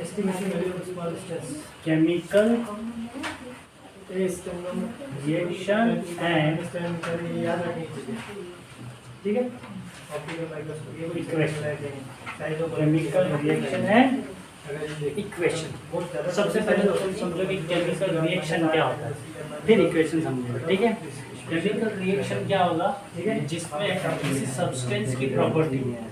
estimation value of small stress. chemical reaction and याद रखनी चाहिए, ठीक है। ऑप्टिकल माइक्रोस्कोप ये Equation. Size of chemical reaction and equation. सबसे पहले दोस्तों समझो कि केमिकल रिएक्शन क्या होता है, फिर इक्वेशन समझो, ठीक है। केमिकल रिएक्शन क्या होगा, ठीक है, जिसमें किसी सब्सटेंस की प्रॉपर्टी है,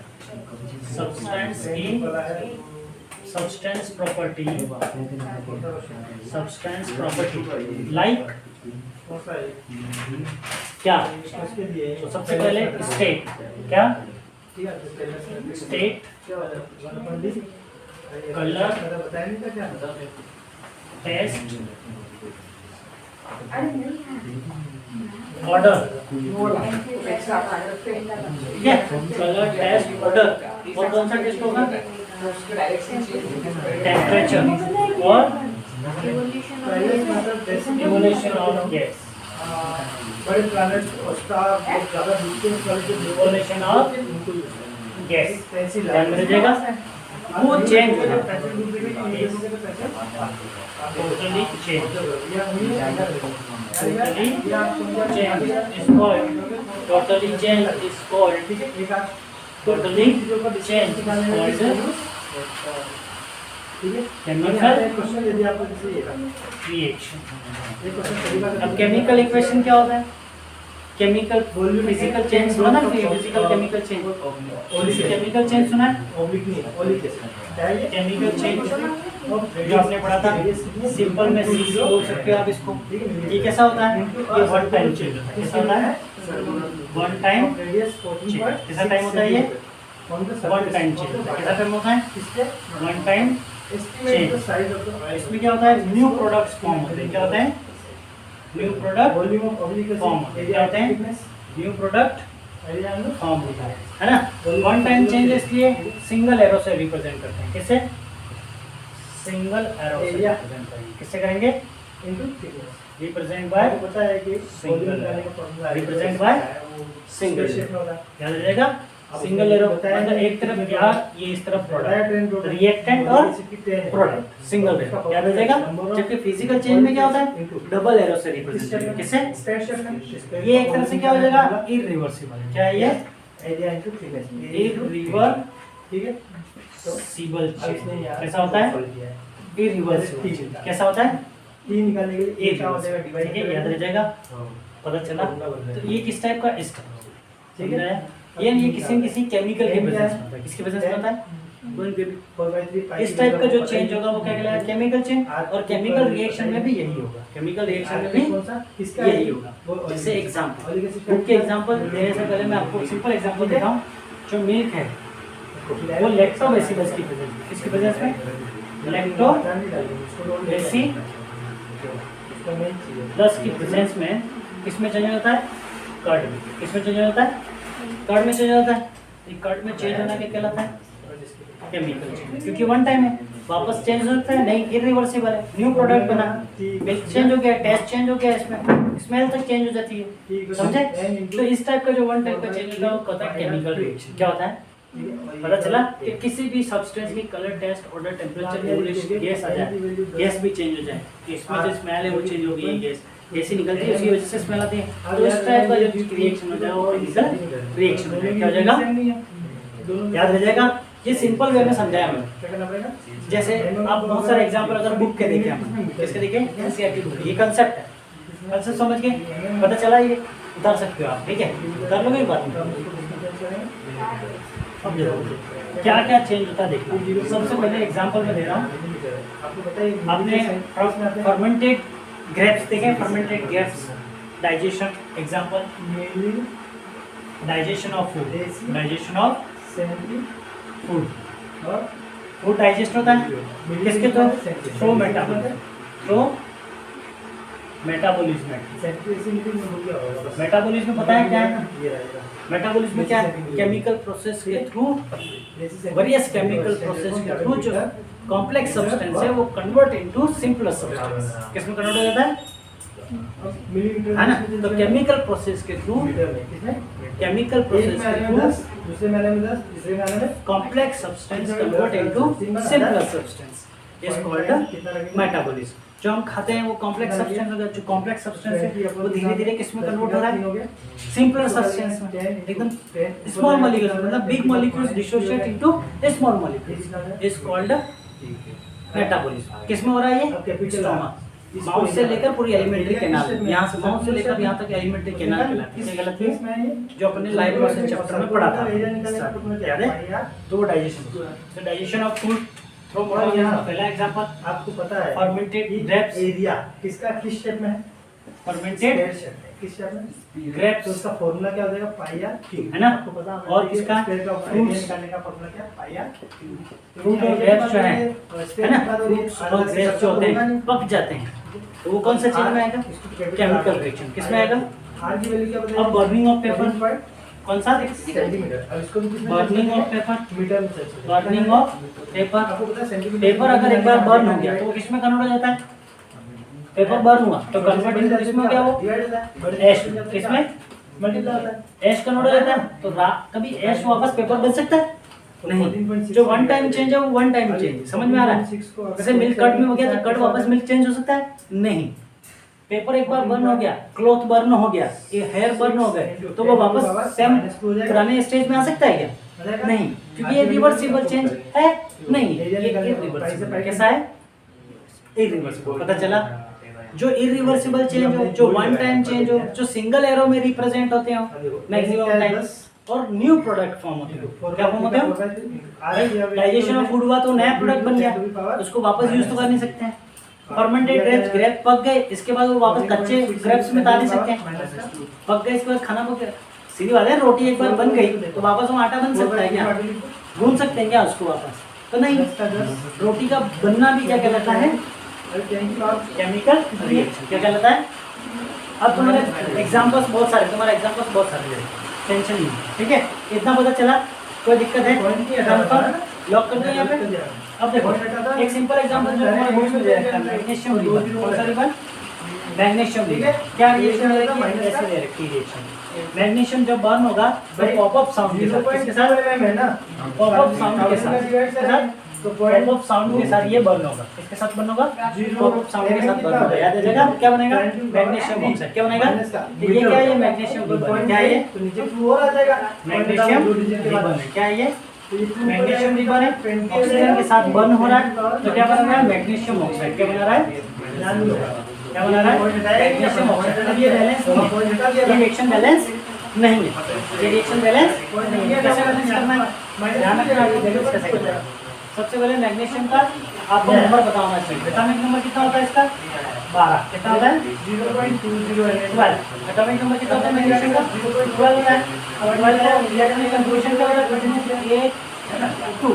सब्सटेंस प्रॉपर्टी लाइक क्या, तो सबसे पहले स्टेट क्या, स्टेट, कलर, टेस्ट, ऑर्डर, ठीक है। कलर, टेस्ट, ऑर्डर, और कौन सा टेस्ट होगा, टेम्परेचर और इवोल्यूशन ऑफ गैस, बड़े प्लैनेट स्टार ज़्यादा इवोल्यूशन ऑफ गैस, ध्यान में रखिएगा। वो चेंज हो जाता है, totally change, totally change is called chemical reaction. अब केमिकल इक्वेशन क्या होता है, केमिकल फिजिकल चेंज सुना ना, physical chemical change, chemical change सुना है, केमिकल चेंज जो आपने पढ़ा था सिंपल में सी बोल सकते हो आप इसको। ये कैसा होता है, ये वन टाइम चेंज होता है, कैसा होता है, वन टाइम चेंज। कैसा टाइम होता है ये, वन टाइम चेंज, कैसा टाइम होता है, वन टाइम चेंज। इसमें क्या होता है, न्यू प्रोडक्ट्स फॉर्म होते हैं, क्या होता है, न्यू प्रोडक्ट फॉर्म क्या होते हैं, न्यू प्रोडक्ट फॉर्म होता है ना। वन टाइम चेंज इसलिए सिंगल एरो से रिप्रेजेंट करते हैं, किससे, सिंगल एरो से रिप्रेजेंट करेंगे, किससे करेंगे, रिप्रेजेंट बाय, पता है कि रिप्रेजेंट बाय सिंगल, याद रखिएगा। सिंगल एरो मतलब एक तरफ क्या, ये इस तरफ प्रोडक्ट, रिएक्टेंट और प्रोडक्ट, सिंगल एरो, याद रखिएगा। जबकि फिजिकल चेंज में क्या होता है, डबल एरो से रिप्रेजेंट करते हैं, किससे, ये एक तरह से क्या हो जाएगा, इरिवर्सिबल, क्या है ये, इरिवर्सिबल, ठीक है। सिबल कैसा होता है, इरिवर्सिबल कैसा होता है, तीन निकालने के लिए क्या हो जाएगा, डिवाइड, ठीक है, याद रह जाएगा, पता चला। तो ये किस टाइप का, इस टाइप, ठीक है। ये किसी न किसी केमिकल के प्रेजेंस में होता है, किसके प्रेजेंस में होता है, इस टाइप का जो चेंज होगा वो क्या कहलाएगा, केमिकल चेंज। और केमिकल रिएक्शन में भी यही होगा, केमिकल रिएक्शन में भी यही होगा। जैसे एग्जांपल, बुक के एग्जांपल देने से पहले मैं आपको सिंपल एग्जांपल देता हूँ। जो मिल्क है वो लैक्टोबैसिलस की प्रेजेंस में, किसकी प्रेजेंस में, लैक्टोबैसिलस की प्रेजेंस में किसमें चेंज होता है, कर्ड में, किसमें चेंज होता है, कर्ड में चेंज होता है। कर्ड में चेंज होना क्या कहलाता है, केमिकल चेंज, क्योंकि वन टाइम है, वापस चेंज हो सकता है नहीं, इरिवर्सिबल है, न्यू प्रोडक्ट बना, मिल्क चेंज हो गया, टेस्ट चेंज हो गया, इसमें स्मेल तक चेंज हो जाती है, समझे। तो इस टाइप का जो वन टाइप का चेंज होता है वो कहता है केमिकल रिएक्शन। क्या होता है, पता चला कि किसी भी सब्सटेंस की colour, taste, order, temperature, evolution, gas आ जाए, गैस भी चेंज हो जाए, इसमें जो स्मेल है वो चेंज हो गई, गैस ऐसी निकलती है, उसकी वजह से स्मेल आती है। तो इस टाइप का जो रिएक्शन हो जाएगा वो केमिकल रिएक्शन हो जाएगा, क्या हो जाएगा, याद रह जाएगा। ये सिंपल वे में समझाया मैंने, जैसे आप बहुत सारे एग्जांपल अगर बुक के देखें, हम किसके देखें, एनसीईआरटी बुक, ये कांसेप्ट है, कांसेप्ट समझ के पता चला, ये उतार सकते हो आप, ठीक है, उतार लोगे बात में। अब देखो क्या क्या चेंज होता है, देखो सबसे पहले एग्जांपल में दे रहा हूँ। आपने फर्मेंटेड ग्रेप्स देखे, fermented grapes, digestion, example, digestion of food, digestion of food, food digest होता है किसके थ्रू, मेटाबॉलिज्म, मेटाबॉलिज्म पता है क्या है, मेटाबॉलिज्म क्या है, केमिकल प्रोसेस के थ्रू, वेरियस केमिकल प्रोसेस के थ्रू जो कॉम्प्लेक्स सब्सटेंस है वो कन्वर्ट इनटू सिंपलर सब्सटेंस, किसमें कन्वर्ट हो जाता है ना। तो केमिकल प्रोसेस के थ्रू, केमिकल प्रोसेस के थ्रू दूसरे महीने में 10, तीसरे महीने में complex substance convert into simpler substance is called metabolism. जो हम खाते हैं वो कॉम्प्लेक्स सब्सटेंस होगा, जो कॉम्प्लेक्स सब्सटेंस है वो धीरे धीरे किस में कन्वर्ट हो रहा है, सिंपलर सब्सटेंस में, एकदम स्मॉल मॉलिक्यूल्स, मतलब big molecules dissociate into small molecules is called metabolism. किस में हो रहा है ये, स्टोमा, माउथ से लेकर पूरी एलिमेंट्री कैनाल, यहाँ से माउथ से लेकर यहाँ तक एलिमेंट्री कैनाल कहलाती है. गलत है जो अपने लाइफ प्रोसेस चैप्टर में पढ़ा था, याद है. तो digestion of food through mode. यहाँ पहला एग्जांपल आपको पता है फर्मेंटेड ग्रेप्स, एरिया किसका किस शेप में है, फर्मेंटेड किस शेप में ग्रेप्स, तो उसका फॉर्मूला क्या हो जाएगा, पाई आर क्यू, है ना. आपको पता है. और इसका फ्रूट्स निकालने का फॉर्मूला क्या है, पाई आर क्यू. फ्रूट और ग्रेप्स जो है ना, फ्रूट्स और ग्रेप्स जो होते हैं पक जाते हैं, तो वो कौन सा चीज में आएगा, केमिकल रिएक्शन. किस में आएगा, आर की वैल्यू क्या बताएगा. अब बर्निंग ऑफ पेपर कौन सा, सेंटीमीटर. अब इसको भी किसमें बर्निंग ऑफ पेपर, मीटर में चेंज करें. Burning of paper. आपको पता है सेंटीमीटर. पेपर अगर एक बार बर्न हो गया तो वो किस में कन्वर्ट हो जाता है, पेपर बर्न हुआ तो कन्वर्ट इनटू किस में हो गया, वो ऐश. किस में, मल्टीप्लाई होता है. ऐश कन्वर्ट हो जाता है. तो कभी ऐश वापस पेपर बन सकता है नहीं. जो वन टाइम चेंज है वो वन टाइम चेंज, समझ में आ रहा है. जैसे मिल्क कर्ड में हो गया तो कर्ड वापस मिल्क चेंज हो सकता है नहीं. पेपर एक बार बर्न हो गया, क्लॉथ बर्न हो गया, ये हेयर बर्न हो गए, तो वो वापस सेम पुराने स्टेज में आ सकता है क्या, नहीं, क्योंकि ये रिवर्सिबल चेंज है नहीं. ये इरिवर्सिबल कैसा है, इरिवर्सिबल. पता चला, जो इरिवर्सिबल चेंज हो, जो वन टाइम चेंज हो, जो सिंगल एरो में रिप्रेजेंट होते हो मैक्सिमम टाइम्स, और न्यू प्रोडक्ट फॉर्म होते हो. क्या फॉर्म होते हो, डाइजेशन ऑफ फूड हुआ तो नया प्रोडक्ट बन गया, उसको वापस यूज तो कर नहीं सकते हैं. फर्मेंटेड ग्रेप्स, ग्रेप पक गए, इसके बाद वो वापस कच्चे ग्रेप्स में डाल नहीं सकते हैं, पक गए, इसके बाद खाना पक गया. सीधी बात है, रोटी एक बार बन गई तो वापस वो आटा बन सकता है क्या, गूंद सकते हैं क्या उसको वापस, तो नहीं. रोटी का बनना भी क्या कहलाता है, केमिकल रिएक्शन. क्या कहलाता है. अब तुम्हारे एग्जांपल्स बहुत सारे, तुम्हारे एग्जांपल्स बहुत सारे, टेंशन नहीं, ठीक है. इतना पता चला, कोई दिक्कत है, लॉक कर दो यहाँ पे. अब देखो एक सिंपल एग्जांपल जो हमारे बुक्स में दिया है, मैग्नीशियम रिबन. कौन सा रिबन, मैग्नीशियम रिबन. क्या रिएक्शन हो रही है, ऐसे दे रखी रिएक्शन. मैग्नीशियम जब बर्न होगा तो पॉपअप साउंड के साथ, किसके साथ, पॉपअप साउंड के साथ, तो पॉपअप साउंड के साथ ये बर्न होगा. किसके साथ बर्न होगा, पॉपअप साउंड के साथ बर्न होगा. याद रखिएगा क्या बनेगा, मैग्नीशियम ऑक्साइड. क्या बनेगा, ये क्या है, ये मैग्नीशियम रिबन. क्या है ये, तो नीचे 2 और आ जाएगा. Magnesium ribbon. क्या है ये, मैग्नीशियम रिबन है, ऑक्सीजन के साथ बर्न हो रहा है, तो क्या बन रहा है, मैग्नीशियम ऑक्साइड. क्या बना रहा है, क्या बना रहा है, मैग्नीशियम ऑक्साइड. अब ये बैलेंस नहीं है, ये रिएक्शन बैलेंस नहीं है, ये रिएक्शन बैलेंस नहीं है. कैसे बैलेंस करना है, ध्यान रखना, आपको बैलेंस कैसे करना है. सबसे पहले मैग्नीशियम का आपको नंबर पता होना चाहिए. एटॉमिक नंबर कितना होता है इसका, 12. कितना होता है, 0.20. एटॉमिक नंबर कितना होता है मैग्नीशियम का, 12 होता है. अब 12 का इलेक्ट्रॉनिक कंपोजिशन क्या होता है, 2.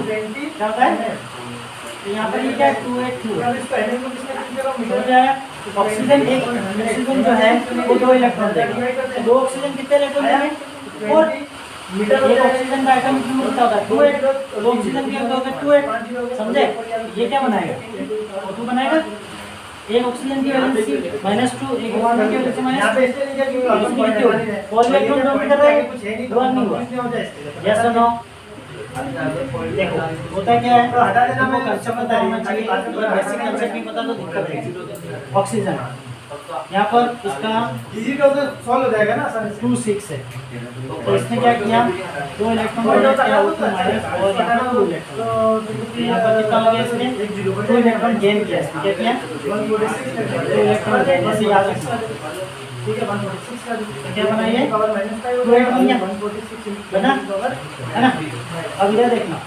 क्या होता है, तो यहाँ पर ये क्या है, 282 हो जाएगा. ऑक्सीजन एक ऑक्सीजन जो है वो 2 इलेक्ट्रॉन देगा, तो 2 ऑक्सीजन कितने इलेक्ट्रॉन देंगे, और एक ऑक्सीजन का एटॉमिक नंबर कितना होता है, 28. 2 ऑक्सीजन क्या होगा, 28. समझे, ये क्या बनाएगा, O2 बनाएगा. एक ऑक्सीजन की वैलेंसी -2, एक ऑक्सीजन की वैलेंसी -2. फॉर इलेक्ट्रॉन ड्रॉप कर रहा है, ड्रॉप नहीं हुआ. यस और नो. देखो होता क्या है, हमको कंसेप्ट पता होना चाहिए, बेसिक कंसेप्ट नहीं पता तो दिक्कत है. ऑक्सीजन यहाँ पर इसका इजी तो सॉल्व हो जाएगा ना आसानी से. 2,6 है, तो इसने क्या किया, 2 इलेक्ट्रॉन डोनेट किया, O2 माइनस, और यहाँ पर 2 इलेक्ट्रॉन. यहाँ पर कितना हो गया, इसने 2 इलेक्ट्रॉन गेन किया. इसने क्या किया, 2 इलेक्ट्रॉन गेन. ऐसे याद रखना, ठीक है. 146 का क्या बना ये, पावर -5 2 बन गया, 146 बना है ना. अब इधर देखना,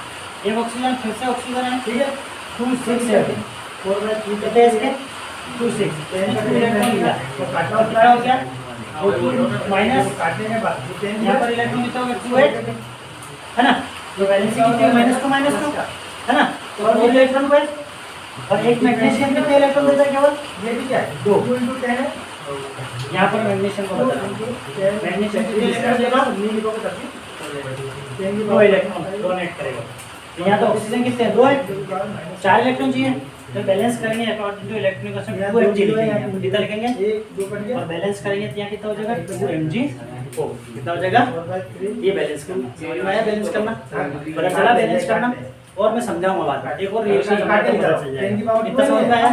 एक ऑक्सीजन फिर से ऑक्सीजन है, ठीक है. 2,6 है, 4/3 कितने हैं इसके, 2,6. तो काटना हो गया, O2 माइनस, काटने के बाद यहाँ पर इलेक्ट्रॉन कितना होगा, 28 है ना. तो वैलेंसी कितनी है, -2 है ना. तो 2 इलेक्ट्रॉन को, और एक मैग्नीशियम कितने इलेक्ट्रॉन देता है केवल, ये भी क्या है, 2. 2 × 10 है. यहाँ पर मैग्नीशियम को बता, मैग्नीशियम कितने इलेक्ट्रॉन देगा, 2 इलेक्ट्रॉन डोनेट करेगा. तो यहाँ तो ऑक्सीजन कितने हैं? 2 है, 4 इलेक्ट्रॉन चाहिए, तो बैलेंस करेंगे according to electronic constant 2 mg लिखेंगे, कितना लिखेंगे और बैलेंस करेंगे तो यहाँ कितना हो जाएगा 2 mg कितना हो जाएगा, ये बैलेंस करना, समझ में आया बैलेंस करना, पता चला बैलेंस करना, और मैं समझाऊंगा बाद में, एक और रिएक्शन पता चल जाएगा, इतना समझ में आया।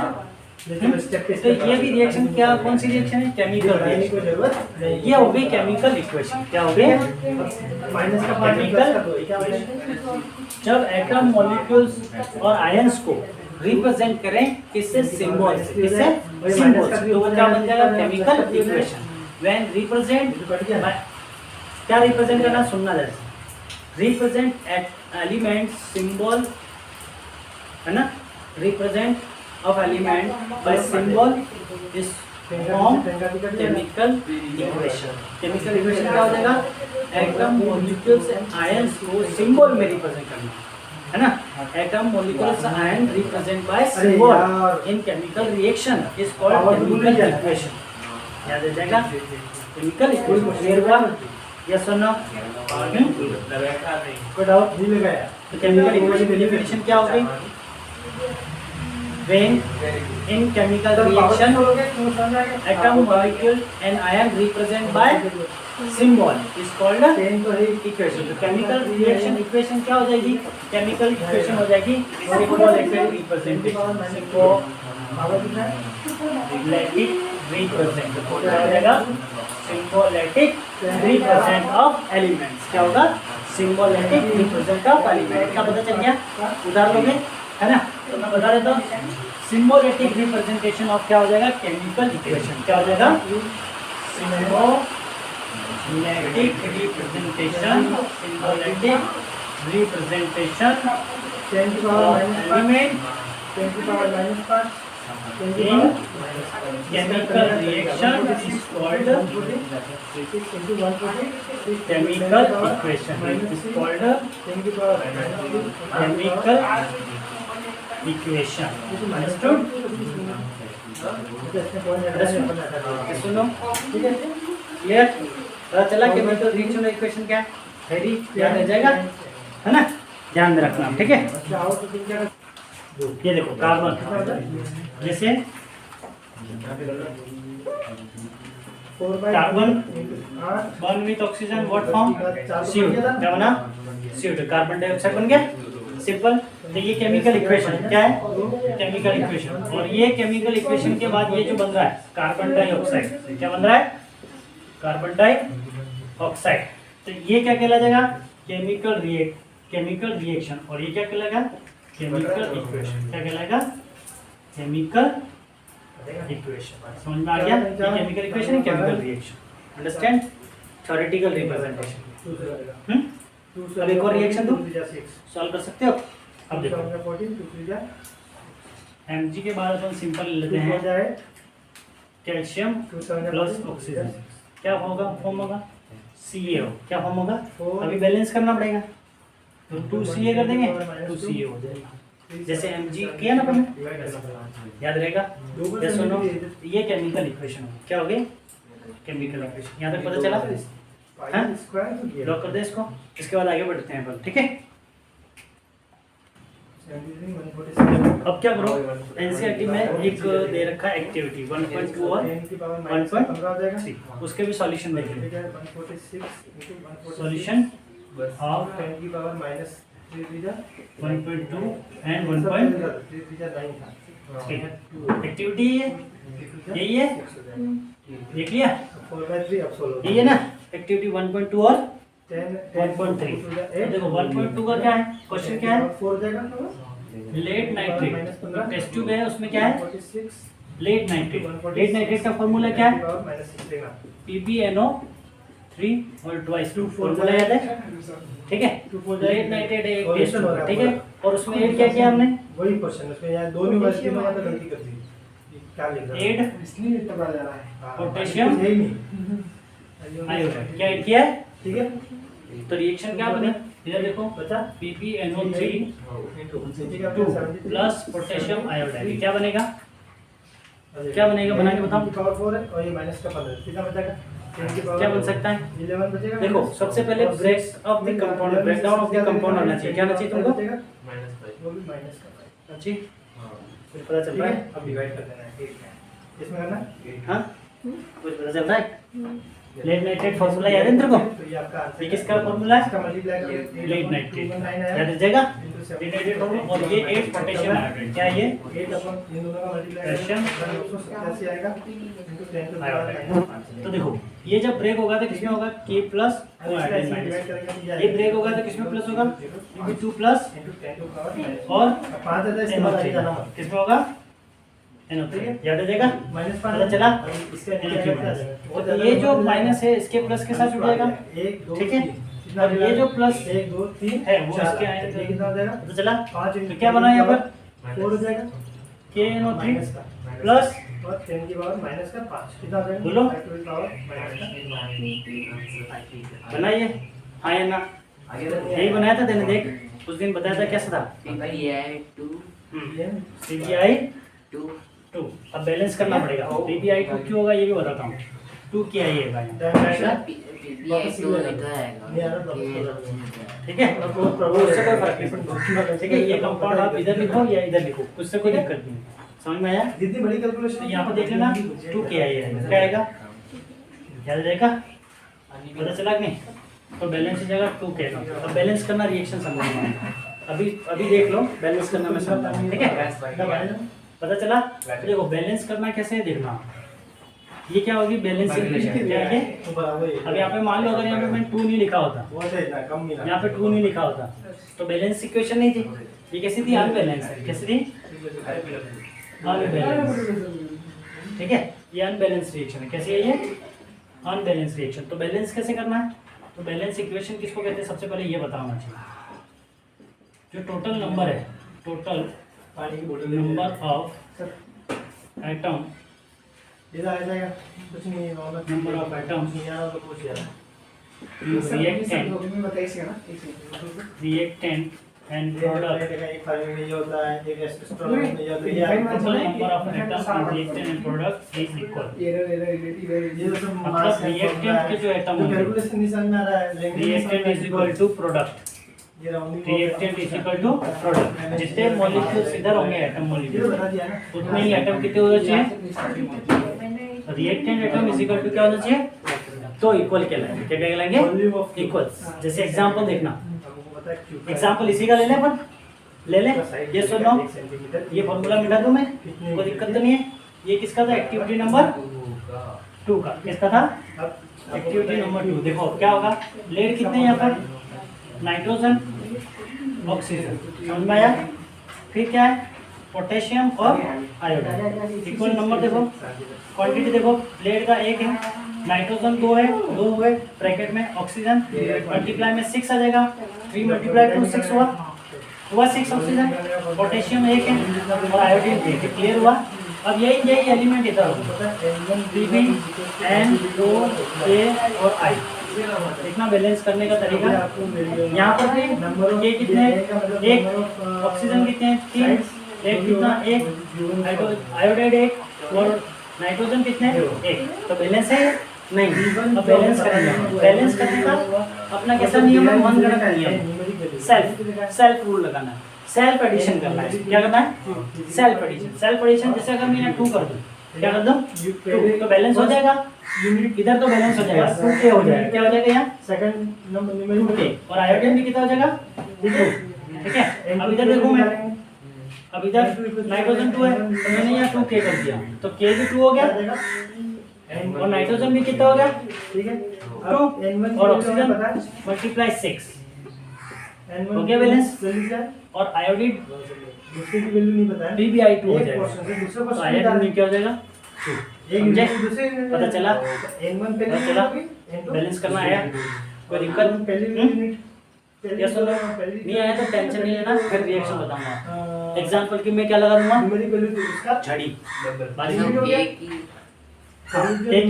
तो ये भी रिएक्शन क्या, कौन सी रिएक्शन है? Chemical reaction. ये हो गई केमिकल इक्वेशन, क्या हो गई माइनस का केमिकल, जब एटम मॉलिक्यूल्स और आयंस को रिप्रेजेंट करें किससे? सिंबल से, किससे? सिंबल से, तो वो क्या बन जाएगा? Chemical equation. व्हेन रिप्रेजेंट, क्या रिप्रेजेंट करना, सुनना जैसे, रिप्रेजेंट एलिमेंट सिंबल है ना, represent of element by symbol is form chemical equation। chemical equation क्या हो जाएगा? एटम मॉलिक्यूल्स आयंस को सिंबल में रिप्रेजेंट करना है ना, atom molecules ion represent by symbol in chemical reaction is called chemical equation. याद आ जाएगा केमिकल इक्वेशन, क्लियर हुआ? यस और नो? कोई डाउट नहीं लगाया? तो केमिकल इक्वेशन की डेफिनेशन क्या हो गई? When in chemical reaction, atom, molecule and ion represent by symbol is called equation। तो chemical reaction equation क्या हो जाएगी? chemical equation हो जाएगी symbolic representation, symbolic representation क्या हो जाएगा? symbolic represent of elements, क्या होगा? symbolic represent of element। क्या पता चल गया? उधार लोगे है ना, तो मैं बता देता हूँ, सिम्बोलेटिक रिप्रेजेंटेशन ऑफ क्या हो जाएगा? Chemical equation. क्या हो जाएगा? Symbolic representation, symbolic representation element in chemical reaction is called chemical equation, is called chemical equation। Understood? सुनो, ठीक है, क्लियर? पता चला केमिकल रिएक्शन इक्वेशन क्या है? वेरी याद रह जाएगा है ना, ध्यान में रखना, ठीक है। ये देखो कार्बन, जैसे carbon burn with oxygen what form? CO। क्या बना? CO2, कार्बन डाइऑक्साइड बन गया, सिंपल। तो ये केमिकल इक्वेशन क्या है? Chemical equation. और ये केमिकल इक्वेशन के बाद ये जो बन रहा है कार्बन डाइऑक्साइड, क्या बन रहा है? Carbon dioxide. तो ये क्या कहलाएगा? Chemical reaction. और ये क्या कहलाएगा? Chemical equation. क्या कहलाएगा? Chemical equation. समझ में आ गया? ये केमिकल इक्वेशन है, chemical reaction. Understand? Theoretical representation. अब एक और रिएक्शन दो, सॉल्व कर सकते हो? अब देखो Mg के बाद अपन सिंपल लेते हैं, कैल्शियम प्लस ऑक्सीजन, क्या होगा? फॉर्म होगा CaO। क्या फॉर्म होगा? अभी बैलेंस करना पड़ेगा, तो 2Ca कर देंगे, 2Ca हो जाएगा। जैसे Mg किया ना अपन, याद रहेगा? या सुनो, ये केमिकल इक्वेशन हो, क्या हो गई? Chemical equation. यहाँ तक पता चला? लॉक कर दे इसको, इसके बाद आगे बढ़ते हैं अपन, ठीक है। अब क्या करो, एनसीईआरटी में एक दे रखा है एक्टिविटी 1.2 और 1.3, उसके भी सॉल्यूशन देखेंगे। सॉल्यूशन ऑफ 10 की पावर माइनस 1.2 एंड 1.3 एक्टिविटी यही है, देख लिया? 4/3 अब सोल्व यही है ना एक्टिविटी 1.2 और 1.3। देखो 1.2 का क्या है, क्वेश्चन क्या है? 4 जाएगा लेड नाइट्रेट, टेस्ट ट्यूब है, उसमें क्या है? Lead nitrate. लेड नाइट्रेट का फॉर्मूला क्या है? PbNO3 और ट्वाइस 2 फॉर्मूला याद है, ठीक है। लेड नाइट्रेट एक टेस्ट ट्यूब, ठीक है, और उसमें ऐड क्या किया हमने? वही क्वेश्चन, उसमें यार दोनों वर्षों में तो गलती कर दी, क्या लिख रहा है? ऐड इसलिए इतना जा रहा है पोटेशियम आयोडाइड, क्या ऐड किया है? ठीक है, तो रिएक्शन क्या बने? इधर देखो बता, PbNO3 प्लस पोटेशियम आयोडाइड, क्या बनेगा? क्या बनेगा? बना के बताओ। पावर 4 है और ये माइनस का 15, कितना बचेगा? क्या बन सकता है? 11 बचेगा। देखो सबसे पहले break of the compound, breakdown of the compound होना चाहिए। क्या होना चाहिए तुमको? -5 वो भी माइनस का 5 अच्छी कुछ पता चल ठीक रहा है। है? अब डिवाइड कर देना है 8 में। इसमें करना हाँ कुछ पता चल रहा है? लेड नाइट्रेट फार्मूला याद है तेरे को? तो ये आपका आंसर ये किसका फार्मूला है? इसका मल्टीप्लाई करके लेड नाइट्रेट 219 आया याद रखेगा? into 7 लेड नाइट्रेट फार्मूला और ये 8 पोटेशियम आयोडाइड। क्या है ये? 8 अपन इन दोनों का मल्टीप्लाई पोटेशियम 987 आएगा into 10 to the power iodide. 9। तो देखो ये जब ब्रेक होगा तो किसमें होगा? K प्लस अब इसका आयोडाइड ऐसे डिवाइड माइनस। करेंगे ये ब्रेक होगा तो किसमें प्लस होगा? Ub2 plus into 10 to the power 9 और 5 है तो इसके बाद आगे जाना मत। किसमें होगा? NO3 याद रखेगा? -5 पता चला? इसका NO3 माइनस। तो ये जो माइनस है इसके प्लस के साथ जुड़ जाएगा। 1 2 ठीक है? और ये जो प्लस 1 2 3 है वो 4 इसके ये आए कितना हो जाएगा? तो चला 5 तो क्या बना यहाँ पर? 4 हो जाएगा KNO3 माइनस का प्लस और 10 की पावर माइनस का 5 कितना हो जाएगा? बोलो। 5 to the power माइनस का बनाइए हाँ या ना? यही बनाया था तेने, देख उस दिन बताया था कैसा था? CPI 2। अब बैलेंस करना पड़ेगा। PPI 2 क्यों होगा ये भी बताता हूँ। 2 क्या ये है ठीक है? वो उससे कोई फर्क नहीं पड़ता। ठीक है? ये कंपाउंड आप इधर लिखो या इधर लिखो, उससे कोई दिक्कत नहीं। समझ में आया? जितनी बड़ी कैलकुलेशन तो यहाँ पे देख लेना 2 क्या है, क्या आएगा? याद रहेगा? पता चला कि नहीं? तो बैलेंस की जगह 2 कहना। अब बैलेंस करना रिएक्शन समझना। अभी देख लो बैलेंस करना मैं समझता हूँ। ठीक है? पता चला? तो देखो बैलेंस करना कैसे है देखना। ये क्या होगी? बैलेंस इक्वेशन क्या है? अब यहाँ पे मान लो अगर यहाँ पे मैं 2 नहीं लिखा होता, वो से इतना कम मिला यहाँ पे 2 नहीं लिखा होता तो बैलेंस इक्वेशन नहीं थी। ये कैसी थी? अनबैलेंस। कैसी थी? अनबैलेंस। ठीक है? ये अनबैलेंस रिएक्शन है। कैसी है ये? Unbalance reaction. तो बैलेंस कैसे करना है? तो बैलेंस इक्वेशन किसको कहते हैं? सबसे पहले ये बताना चाहिए। जो टोटल नंबर है, टोटल पानी की बोतल नंबर ऑफ एटम, इधर आ जाएगा कुछ नहीं है नॉर्मल नंबर ऑफ एटम्स नहीं यार तो कुछ यार रिएक्टेंट में बताइए ना एक सेकंड रिएक्टेंट एंड ये प्रोडक्ट एक फार्मिंग में ये होता है एक एस्ट्रोनॉमी में ये होता है ये total number of atoms in reactant and product is equal. Error relative ये सब मतलब रिएक्टेंट के जो एटम होंगे, कैलकुलेशन नहीं समझ में आ रहा है reactant is equal to product, ये rounding reactant is equal to product. जितने मॉलिक्यूल्स इधर होंगे एटम ये मॉलिक्यूल बता दिया ना उतने ही एटम कितने होने चाहिए? Reactant atom is equal to क्या होना चाहिए? तो इक्वल कहलाएंगे। क्या कहलाएंगे? इक्वल्स। जैसे एग्जांपल देखना, हमको पता है क्यों एग्जांपल इसी का ले ले अपन, ले ले ये सुनो, ये फॉर्मूला मिटा दूं मैं, कोई दिक्कत तो नहीं है। ये किसका था? एक्टिविटी नंबर 2 का। किसका था? Activity number 2। देखो क्या होगा? लेड कितने हैं यहाँ पर? Nitrogen, oxygen. समझ में आया? फिर क्या है? पोटेशियम और आयोडीन। इक्वल नंबर देखो, क्वांटिटी देखो, लेड का 1 है, नाइट्रोजन 2 है, 2 हुए ब्रैकेट में, ऑक्सीजन मल्टीप्लाई में 6 आ जाएगा, 3 मल्टीप्लाई 2 6 हुआ 6 ऑक्सीजन, पोटेशियम 1 है और आयोडीन 1 है। क्लियर हुआ? अब यही एलिमेंट इधर होगा, Pb, N, O, K और I। देखना बैलेंस करने का तरीका। यहाँ पर भी ये कितने हैं? 1, ऑक्सीजन कितने हैं? 3, एक कितना? 1, आयोडाइड 1 और नाइट्रोजन कितने? 1। तो बैलेंस है? नहीं। अब बैलेंस करेंगे। बैलेंस करने का अपना कैसा नियम है? मन गणक नियम, सेल्फ रूल लगाना है, सेल्फ एडिशन करना है। क्या करना है? Self addition. सेल्फ एडिशन जैसे अगर मैं यहाँ 2 कर दूँ, क्या कर दूँ? 2 तो बैलेंस हो जाएगा। इधर तो बैलेंस हो जाएगा, 2K हो जाएगा। क्या हो जाएगा यहाँ? सेकंड नंबर 2K और आयोडीन भी कितना हो जाएगा? 2। ठीक है? अब इधर देखो मैं, अब इधर नाइट्रोजन 2 है तो मैंने यहाँ 2K कर दिया तो K भी 2 हो गया और नाइट्रोजन भी कितना हो गया? ठीक है 2 और ऑक्सीजन मल्टीप्लाई 6 हो गया बैलेंस। और आयोडीन दूसरे की वैल्यू नहीं पता है PbI 2 हो एक जाएगा क्वेश्चन से दूसरे तो आयोडीन में क्या हो जाएगा? 2। समझे? पता चला? N1 पता पहले चला? N2 बैलेंस करना आया? कोई दिक्कत? पहली यूनिट यस और नो? नहीं आया तो टेंशन नहीं लेना, फिर रिएक्शन बताऊंगा। एग्जांपल की मैं क्या लगा दूंगा? न्यूमेरिक वैल्यू तो इसका झड़ी। बारिश यूनिट हो गया A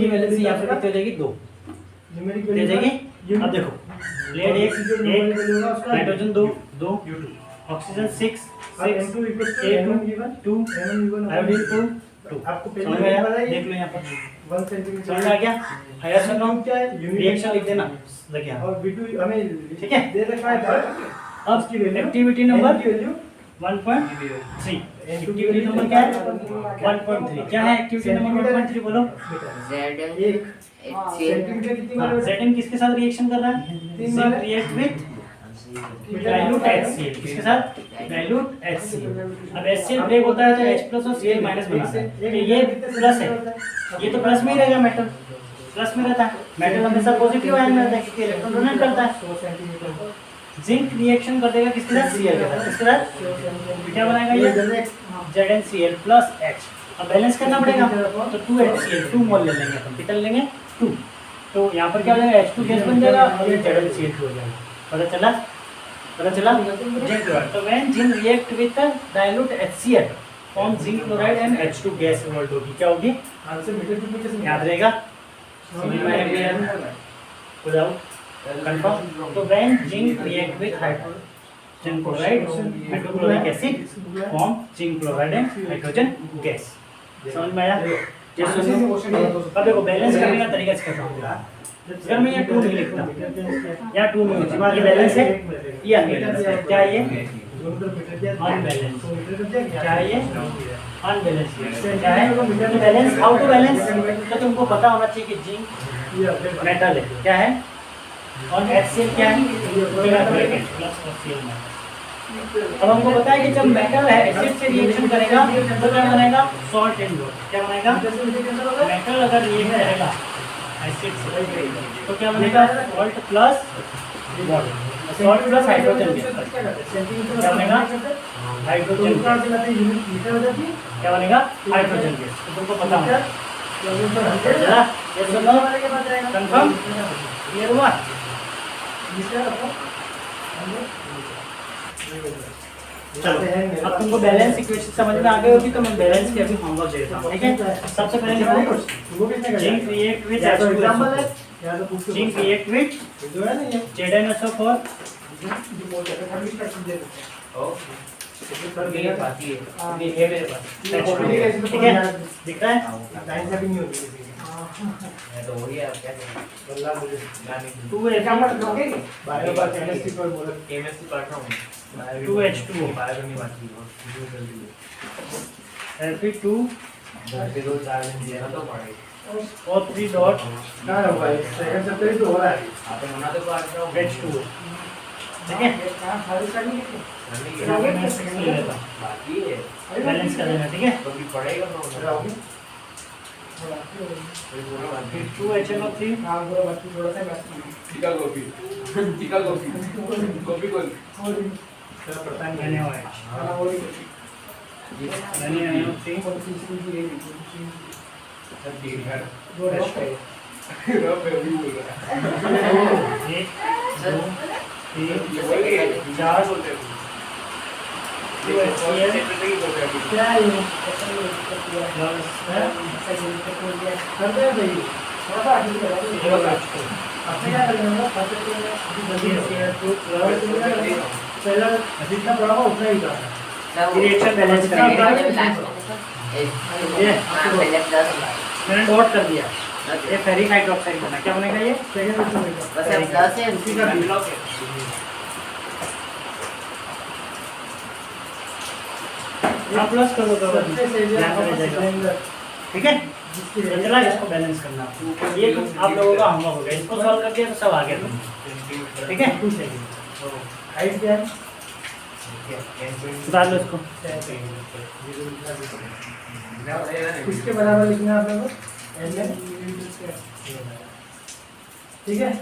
की वैल्यू से यहाँ पे कितनी हो जाएगी? 2 न्यूमेरिक दे वैल्यू जाएगी। अब देखो lead 1 nitrogen 2 oxygen 6 N2 equals to N1 given 2 N1 given iodine 2 2। आपको पहले समझ में आया? पता है देख लो यहाँ पर 1 सेंटीमीटर समझ में आ गया? हायर से नो क्या है यूनिट रिएक्शन लिख देना लग गया। और V2 हमें ठीक है? दे रखा है अब एक्टिविटी नंबर की वैल्यू 1.3। एक्टिविटी नंबर क्या है? 1.3। क्या है एक्टिविटी नंबर 1.3 बोलो? एक सेंटीमीटर कितनी बार होता है? Zn किसके साथ रिएक्शन कर रहा है? तीन बार है। React with dilute HCl। किसके साथ? Dilute HCl। अब HCl ब्रेक होता है तो H प्लस और Cl माइनस बनाता है। तो ये प्लस है, ये तो प्लस में ही रहेगा, मेटल प्लस में रहता है। मेटल हमेशा पॉजिटिव आयन में रहता है क्योंकि इलेक्ट्रॉन डोनेट करता है। 100 सेंटीमीटर जिंक रिएक्शन कर देगा किसके साथ? Cl के साथ। किसके साथ? क्या बनाएगा ये? ZnCl plus H। अब बैलेंस करना पड़ेगा तो 2HCl 2 मोल ले लेंगे अपन। कितना लेंगे? 2। तो यहाँ पर क्या हो जाएगा? H2 गैस बन जाएगा और ये ZnCl2 हो जाएगा। पता चला? पता चला? Zinc chloride. तो when zinc react with dilute HCl form zinc chloride and H2 gas evolve होगी। क्या होगी? आंसर मीटर टू मीटर याद रहेगा? समझ में आया क्लियर? बताओ कंफर्म। तो when zinc react with hydrogen chloride hydrochloric acid form zinc chloride and hydrogen gas. समझ में आया? ये सुनो। अब देखो बैलेंस करने का तरीका इसका क्या है? अगर मैं यहाँ 2 नहीं लिखता, यहाँ 2 नहीं होता, ये बैलेंस है, ये अनबैलेंस है। क्या ये? अनबैलेंस। क्या ये? अनबैलेंस। क्या है? तो बैलेंस, हाउ टू बैलेंस? तो तुमको पता होना चाहिए कि जिंक मेटल है, क्या है, और HCl क्या है? प्लस और Cl माइनस। अब हमको पता है कि जब मेटल है एसिड से रिएक्शन करेगा तो क्या बनेगा? Salt and water. क्या बनेगा? मेटल अगर रिएक्ट करेगा एसिड से तो क्या बनेगा? Salt plus water, salt plus hydrogen gas. क्या बनेगा? Hydrogen gas. क्या बनेगा? Hydrogen gas. तो तुमको पता होगा। ये सुनो, कंफर्म क्लियर हुआ? चलो अब तुमको बैलेंस इक्वेशन समझ में आ गई होगी तो मैं बैलेंस के अभी होमवर्क देता हूँ। ठीक है? सबसे पहले लिखो zinc react with H2SO। Zinc react with ZnSO4 ठीक है? दिख रहा है? 2H2O Fe2 और 3 डॉट H2O। ठीक है? बैलेंस कर देना। ठीक है? फिर 2HNO3 जितना बड़ा हो उतना ही रिएक्शन बैलेंस करेंगे। मैंने नोट कर दिया। ये फेरिक हाइड्रोक्साइड बना। क्या बनेगा ये? प्लस कर दो। ठीक है? चला इसको बैलेंस करना। ये आप लोगों का होमवर्क हो गया। इसको सॉल्व कर दिया तो सब आ गया तुम। ठीक है? हाइट क्या है? डाल लो इसको। किसके बराबर लिखना है आप लोगों को? ठीक है?